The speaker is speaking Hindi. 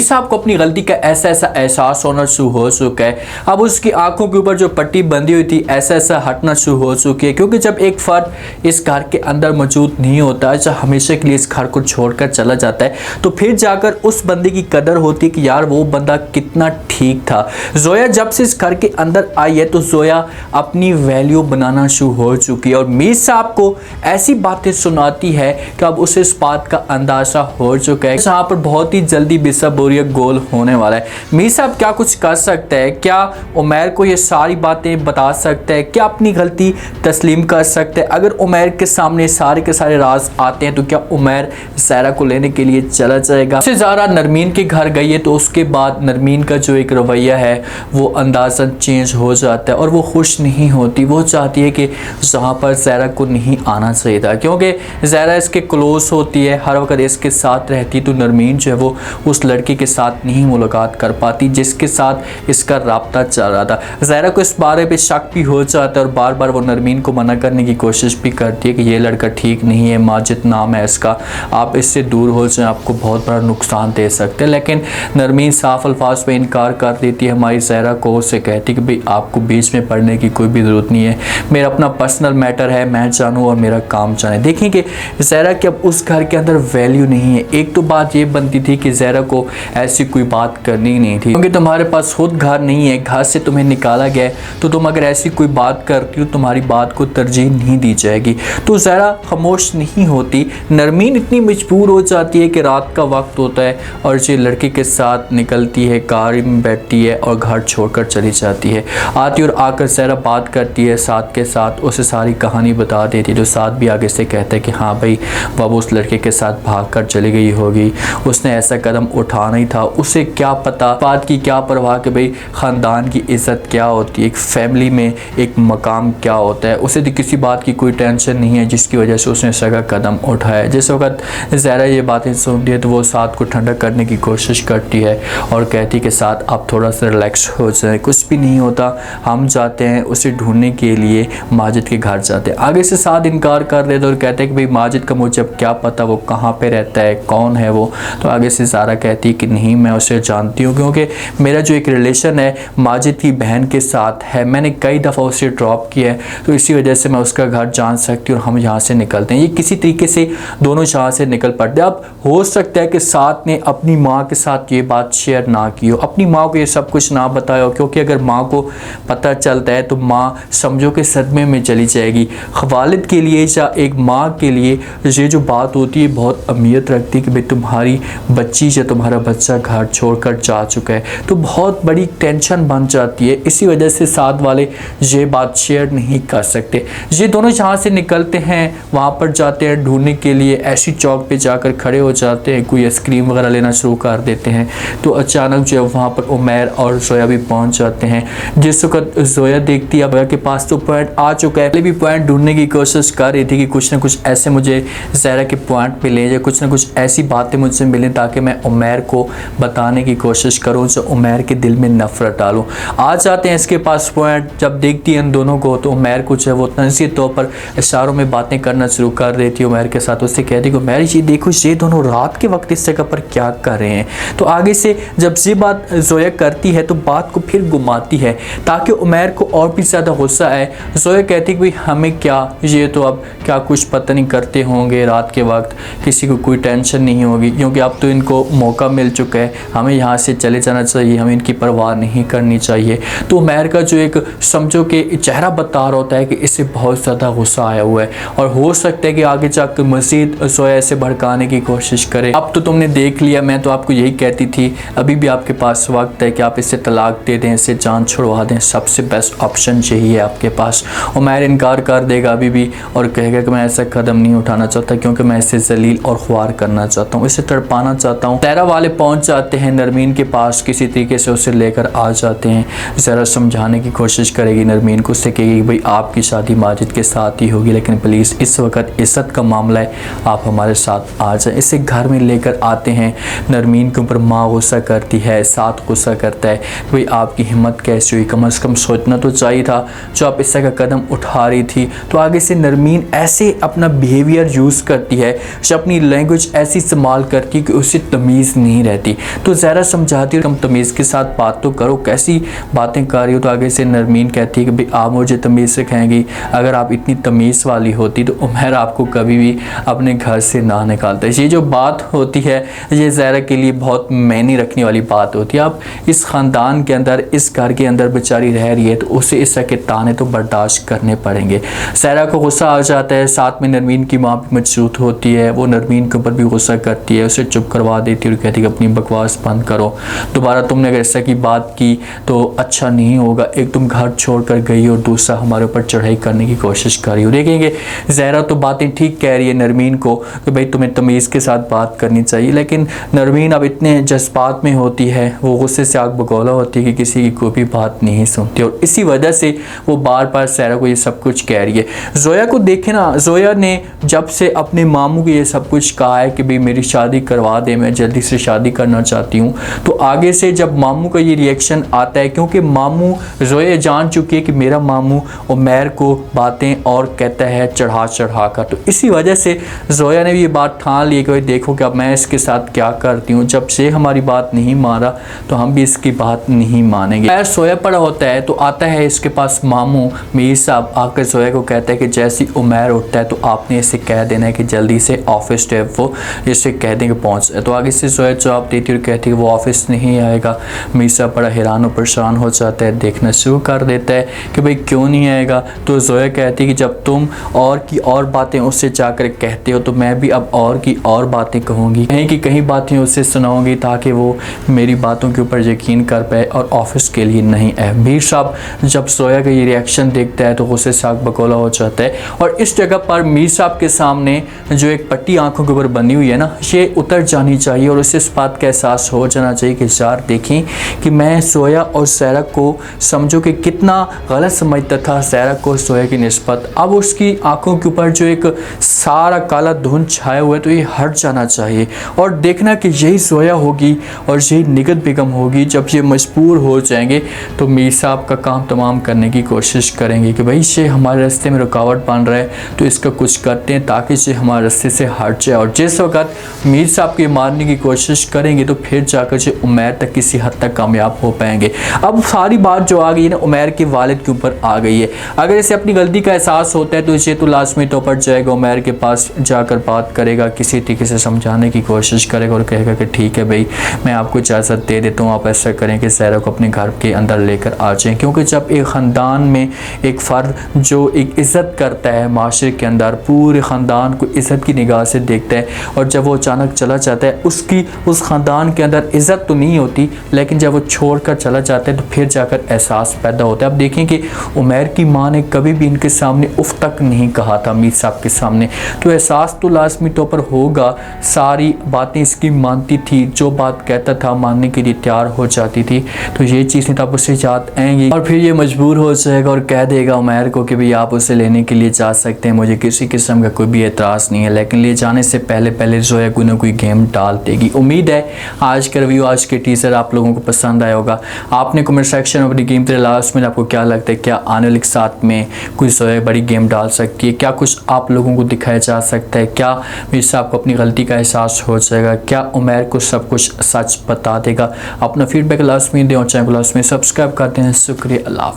साहब को अपनी गलती का ऐसा एहसास होना शुरू हो चुका है। अब उसकी आंखों के ऊपर जो पट्टी बंधी हुई थी ऐसा हटना शुरू हो चुकी है, क्योंकि जब एक फर्द इस घर के अंदर मौजूद नहीं होता, जब हमेशा के लिए इस घर को छोड़कर चला जाता है, तो फिर जाकर उस बंदे की कदर होती है कि यार वो बंदा कितना ठीक था। जोया जब से इस घर के अंदर आई है तो जोया अपनी वैल्यू बनाना शुरू हो चुकी है और मीर साहब को ऐसी बातें सुनाती है कि अब उसे इस बात का अंदाजा हो चुका है जहाँ पर बहुत ही जल्दी बेसब्री गोल होने वाला है। मीर साहब क्या कुछ कर सकते हैं? क्या उमैर को ये सारी बातें बता सकते हैं? क्या अपनी गलती तस्लीम कर सकते हैं? अगर उमैर के सामने सारे के सारे राज आते हैं तो क्या उमैर ज़हरा को लेने के लिए चला जाएगा? उससे ज़हरा नरमीन के घर गई है तो उसके बाद नरमीन का जो एक रवैया है वो अंदाज़ा चेंज हो जाता है और वो खुश नहीं होती। वो चाहती है कि जहाँ पर ज़हरा को नहीं आना चाहिए था, क्योंकि ज़हरा इसके क्लोज होती है, हर वक्त इसके साथ रहती, तो नरमीन जो है वो उस लड़की के साथ नहीं मुलाकात कर पाती जिसके साथ इसका राब्ता चल रहा था। ज़हरा को इस बारे पे शक भी हो जाता है और बार बार वो नरमीन को मना करने की कोशिश भी करती है कि ये लड़का ठीक नहीं है, माजिद नाम है इसका, आप इससे दूर हो जाए, आपको बहुत बड़ा नुकसान दे सकते हैं। लेकिन नरमीन साफ अल्फाज में इनकार कर देती है हमारी ज़हरा को, उससे कहती कि भाई आपको बीच में पढ़ने की कोई भी ज़रूरत नहीं है, मेरा अपना पर्सनल मैटर है, मैं जानूँ और मेरा काम जाने। देखिए कि ज़हरा की अब उस घर के अंदर वैल्यू नहीं है। एक तो बात ये बनती थी कि ज़हरा को ऐसी कोई बात करनी नहीं थी, क्योंकि तुम्हारे पास खुद घर नहीं है, घर से तुम्हें निकाला गया है, तो तुम अगर ऐसी कोई बात करती हो तुम्हारी बात को तरजीह नहीं दी जाएगी। तो ज़हरा खामोश नहीं होती। नरमीन इतनी मजबूर हो जाती है कि रात का वक्त होता है और ये लड़के के साथ निकलती है, कार में बैठती है और घर छोड़कर चली जाती है। आती और आकर ज़हरा बात करती है साथ के साथ, उसे सारी कहानी बता देती है। जो साथ भी आगे से कहता है कि हाँ भाई बाबू उस लड़के के साथ भाग कर चली गई होगी, उसने ऐसा कदम उठाना ही था, उसे क्या पता, बात की क्या परवाह कि भाई ख़ानदान की इज़्ज़त क्या होती है, एक फैमिली में एक मकाम क्या होता है। उसे तो किसी बात की कोई टेंशन नहीं है जिसकी वजह से उसने सगा कदम उठाया। जिस वक्त ज़हरा ये बातें सुनती है तो वो साथ को ठंडा करने की कोशिश करती है और कहती है कि साथ आप थोड़ा सा रिलैक्स हो जाए, कुछ भी नहीं होता, हम जाते हैं उसे ढूंढने के लिए, माजिद के घर जाते हैं। आगे से साथ इनकार कर देते और कहते हैं कि भाई माजिद का मुझे अब क्या पता वो कहाँ पे रहता है, कौन है वो। तो आगे से ज़हरा कहती है कि नहीं मैं उसे जानती हूँ, क्योंकि मेरा जो एक रिलेशन है माजिद की बहन के साथ है, मैंने कई दफ़ा उसे ड्रॉप किया है, तो इसी वजह से मैं उसका घर जान सकती हूँ और हम यहाँ से निकलते हैं। ये किसी तरीके से दोनों यहाँ से निकल पड़ते हैं। अब हो सकता है कि साथ ने अपनी माँ के साथ ये बात शेयर ना की हो, अपनी माँ को ये सब कुछ ना बताया हो, क्योंकि अगर माँ को पता चलता है तो माँ समझो कि सदमे में चली जाएगी। वालिद के लिए या एक माँ के लिए ये जो बात होती है बहुत अहमियत रखती है कि भाई तुम्हारी बच्ची या तुम्हारा बच्चा घर छोड़कर जा चुका है, तो बहुत बड़ी टेंशन बन जाती है। इसी वजह से साथ वाले ये बात शेयर नहीं कर सकते। ये दोनों जहाँ से निकलते हैं वहाँ पर जाते हैं ढूंढने के लिए, ऐसी चौक पे जाकर खड़े हो जाते हैं, कोई आइसक्रीम वगैरह लेना शुरू कर देते हैं। तो अचानक जो है वहाँ पर उमैर और जोया भी पहुँच जाते हैं। जिस वक्त जोया देखती है जोया के पास तो पॉइंट आ चुका है, पहले भी पॉइंट ढूंढने की कोशिश कर रही थी कि कुछ ना कुछ ऐसे मुझे ज़हरा के पॉइंट मिले या कुछ ना कुछ ऐसी बातें मुझसे मिलें ताकि मैं उमैर को बताने की कोशिश करूँ, जो उमैर के दिल में नफरत डालूँ। आ जाते हैं इसके पास पॉइंट, जब देखती है इन दोनों को तो उमैर कुछ है वो तंज़ीह तौर पर इशारों में बातें करना शुरू कर देती है उमैर के साथ। उससे कहती है कि उमैर ये देखो ये दोनों रात के वक्त इस जगह पर क्या कर रहे हैं। तो आगे से जब ये बात जोया करती है तो बात को फिर घुमाती है ताकि उमैर को और भी ज़्यादा गुस्सा आए। जोया कहती है कि भाई हमें क्या, ये तो अब क्या कुछ पता नहीं करते होंगे रात के वक्त, किसी को कोई टेंशन नहीं होगी क्योंकि अब तो इनको मौका मिल चुका है, हमें यहाँ से चले जाना चाहिए, हमें इनकी परवाह नहीं करनी चाहिए। तो उमैर का जो एक समझो कि चेहरा बता रहा होता है कि इससे बहुत ज़्यादा गुस्सा आया हुआ है और हो सकता है कि आगे जाकर मज़ीद जोया से भड़काने की कोशिश करे। अब तो तुमने देख लिया, मैं तो आपको यही कहती थी, अभी भी आपके पास वक्त है कि आप इसे तलाक दे दें, इससे जान छुड़वा दें, सबसे बेस्ट ऑप्शन यही है आपके पास। उमैर इनकार कर देगा अभी भी और कहेगा कि मैं ऐसा कदम नहीं उठाना चाहता क्योंकि मैं इसे जलील और ख्वार करना चाहता हूँ, इसे तड़पाना चाहता हूँ। ज़हरा वाले पहुँच जाते हैं नरमीन के पास, किसी तरीके से उसे लेकर आ जाते हैं। ज़रा समझाने की कोशिश करेगी नरमीन को, उससे कहेगी भाई आपकी शादी माजिद के साथ ही होगी, लेकिन प्लीज़ इस वक्त इज़्ज़त का मामला है, आप हमारे साथ आ जाए। इसे घर में लेकर आते हैं। नरमीन के ऊपर माँ गुस्सा करती है, साथ गुस्सा करता है भाई आपकी हिम्मत कैसे हुई, कम से कम सोचना तो चाहिए था जो आप इस तरह का कदम उठा रही थी। तो आगे से नरमीन ऐसे अपना बिहेवियर यूज़ करती है, जो अपनी लैंग्वेज ऐसी इस्तेमाल करती है कि उससे तमीज़ नहीं रहती। तो ज़हरा समझाती है कम तमीज़ के साथ बात तो करो, कैसी बातें कर रही हो। तो आगे से नरमीन कहती है कि भाई आप मुझे तमीज़ सिखाएंगी, अगर आप इतनी तमीज़ वाली होती तो उमैर आपको कभी भी अपने घर से ना निकालता। ये जो बात होती है ये ज़हरा के लिए बहुत मायने रखने वाली बात होती है। आप इस ख़ानदान के अंदर, इस घर के अंदर बेचारी रह रही है तो उसे इस तरह के ताने तो बर्दाश्त करने पड़ेंगे। ज़हरा को गुस्सा आ जाता है, साथ में नरमीन की माँ भी मजसूत होती है, वो नरमीन के ऊपर भी गुस्सा करती है, उसे चुप करवा देती है और कहती है कि अपनी बकवास बंद करो, दोबारा तुमने अगर ऐसा की बात की तो अच्छा नहीं होगा। एक तुम घर छोड़कर गई और दूसरा हमारे ऊपर चढ़ाई करने की कोशिश कर रही हो। देखेंगे ज़हरा तो बातें ठीक कह रही है नरमीन को कि भाई तुम्हें तमीज़ के साथ बात करनी चाहिए, लेकिन नरमीन अब इतने जज्बात में होती है, वो गुस्से से आग बगौला होती है कि किसी की कोई भी बात नहीं सुनती और इसी वजह से वो बार बार ज़हरा को ये सब कुछ कह रही है। ज़ोया को देखे ना, ज़ोया ने जब से अपने मामू को ये सब कुछ कहा है कि भाई मेरी शादी करवा दे, मैं जल्दी से शादी करना चाहती हूँ, तो आगे से जब मामू का ये रिएक्शन आता है, क्योंकि मामू ज़ोया जान चुकी है कि मेरा मामू उमैर को बातें और कहता है चढ़ा चढ़ा कर, तो इसी वजह से ज़ोया ने भी ये बात ठान ली कि भाई देखो कि अब मैं इसके साथ क्या करती हूँ, जब से हमारी बात नहीं माना तो हम भी इसकी बात नहीं मानेंगे। खैर सोया पड़ा होता है तो आता है इसके पास मामू मीर साहब, आकर ज़ोया को कहता है कि जैसी उमैर उठता है तो आपने इसे कह देना है कि जल्दी से ऑफिस जो है वो इसे कह देंगे पहुँच। तो आगे से ज़ोया जवाब देती है और कहती है वो ऑफिस नहीं आएगा। मीर साहब बड़ा हैरान और परेशान हो जाता है, देखना शुरू कर देता है कि भाई क्यों नहीं आएगा। तो ज़ोया कहती है कि जब तुम और की और बातें उससे जाकर कहते हो तो मैं भी अब और की और बातें कहूँगी, कहीं की कहीं बातें उससे सुनाऊँगी ताकि वो मेरी बातों के ऊपर यकीन कर पाए और ऑफिस के लिए नहीं आए। मीर साहब जब ज़ोया का ये रिएक्शन देखता है तो गुस्से से आग बगौला हो जाता है और इस जगह पर मीर साहब के सामने जो एक पट्टी आंखों के ऊपर बनी हुई है ना, ये उतर जानी चाहिए और उसे इस बात का एहसास हो जाना चाहिए कि यार देखें कि मैं ज़ोया और ज़हरा को समझो कि कितना गलत समझता था ज़हरा को ज़ोया की निस्बत। अब उसकी आंखों के ऊपर जो एक सारा काला धुंध छाया हुआ है तो ये हट जाना चाहिए और देखना कि यही ज़ोया होगी और यही निगत बेगम होगी। जब ये मजबूर हो जाएंगे तो मीर साहब का काम तमाम करने की कोशिश करेंगे कि भाई ये हमारे रास्ते में रुकावट बन रहा है तो इसका कुछ करते हैं ताकि ये हमारे रास्ते से हट जाए। और जिस वक्त मीर साहब के मारने की कोशिश करेंगे तो फिर जाकर जो उमैर तक किसी हद तक कामयाब हो पाएंगे। अब सारी बात जो आ गई है ना उमैर के वालिद के ऊपर आ गई है। अगर इसे अपनी गलती का एहसास होता है तो इसे तो लाजमी तौर पर जाएगा, उमैर के पास जाकर बात करेगा, किसी तरीके से समझाने की कोशिश करेगा और कहेगा कि ठीक है भाई मैं आपको इजाज़त दे देता हूँ, आप ऐसा करें कि ज़हरा को अपने घर के अंदर लेकर आ जाएँ। क्योंकि जब एक ख़ानदान में एक फ़र्द जो एक इज़्ज़त करता है माशरे के अंदर, पूरे ख़ानदान को इज़्ज़त की निगाह से देखता है और जब वो अचानक चला जाता है उसकी उस ख़ानदान के अंदर इज़्ज़त तो नहीं होती, लेकिन जब वो छोड़ कर चला जाता है तो फिर जाकर एहसास पैदा होता है। अब देखें कि उमैर की माँ ने कभी भी इनके सामने उफ तक नहीं कहा था मीर साहब के सामने, तो एहसास तो लाजमी तौर पर होगा। सारी बातें इसकी मानती थी, जो बात कहता था मानने के लिए तैयार हो जाती थी, तो ये चीज़ें तब उसे याद आएंगी और फिर ये मजबूर हो जाएगा और कह देगा उमैर को कि भाई आप उसे लेने के लिए जा सकते हैं, मुझे किसी किस्म का कोई भी एतराज़ नहीं है, लेकिन ले जाने से पहले पहले ज़ोया कोई ना कोई गेम डाल देगी। उम्मीद है आज का रिव्यू, आज के टीज़र आप लोगों को पसंद आया होगा। आपने कमेंट सेक्शन में अपनी गेम लास्ट में आपको क्या लगता है, क्या आने वाले साथ में कोई ज़ोया बड़ी गेम डाल सकती है, क्या कुछ आप लोगों को दिखाया जा सकता है, क्या मीर साहब को अपनी गलती का एहसास हो जाएगा, क्या उमैर को सब कुछ सच बता देगा। अपना फीडबैक लास्ट में दें और चैनल को लास्ट में सब्सक्राइब करते हैं। शुक्रिया, अल्लाह।